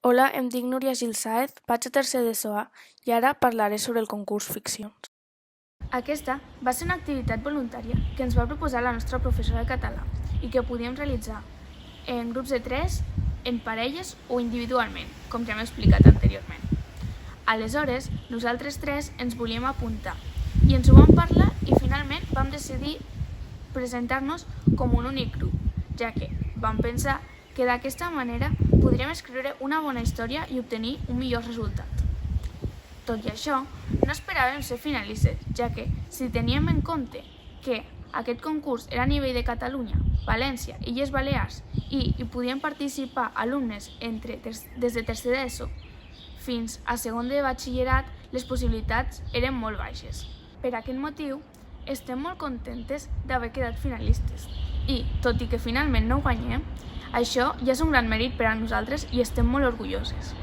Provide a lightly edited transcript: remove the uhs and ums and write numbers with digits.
Hola, em dic Núria Gil Sáez, vaig a tercer d'ESO A i ara parlaré sobre el concurs Ficcions. Aquesta va ser una activitat voluntària que ens va proposar la nostra professora de català i que podíem realitzar en grups de 3, en parelles o individualment, com ja hem explicat anteriorment. Aleshores, nosaltres 3 ens volíem apuntar i ens ho vam parlar i finalment vam decidir presentar-nos com un únic grup, ja que vam pensar que d'aquesta manera podríem escriure una bona història i obtenir un millor resultat. Tot i això, no esperàvem ser finalistes, ja que si teníem en compte que aquest concurs era a nivell de Catalunya, València, Illes Balears i hi podien participar alumnes des de tercer d'ESO fins a segon de batxillerat, les possibilitats eren molt baixes. Per aquest motiu, estem molt contentes d'haver quedat finalistes i, tot i que finalment no ho guanyem, això ja és un gran mèrit per a nosaltres i estem molt orgulloses.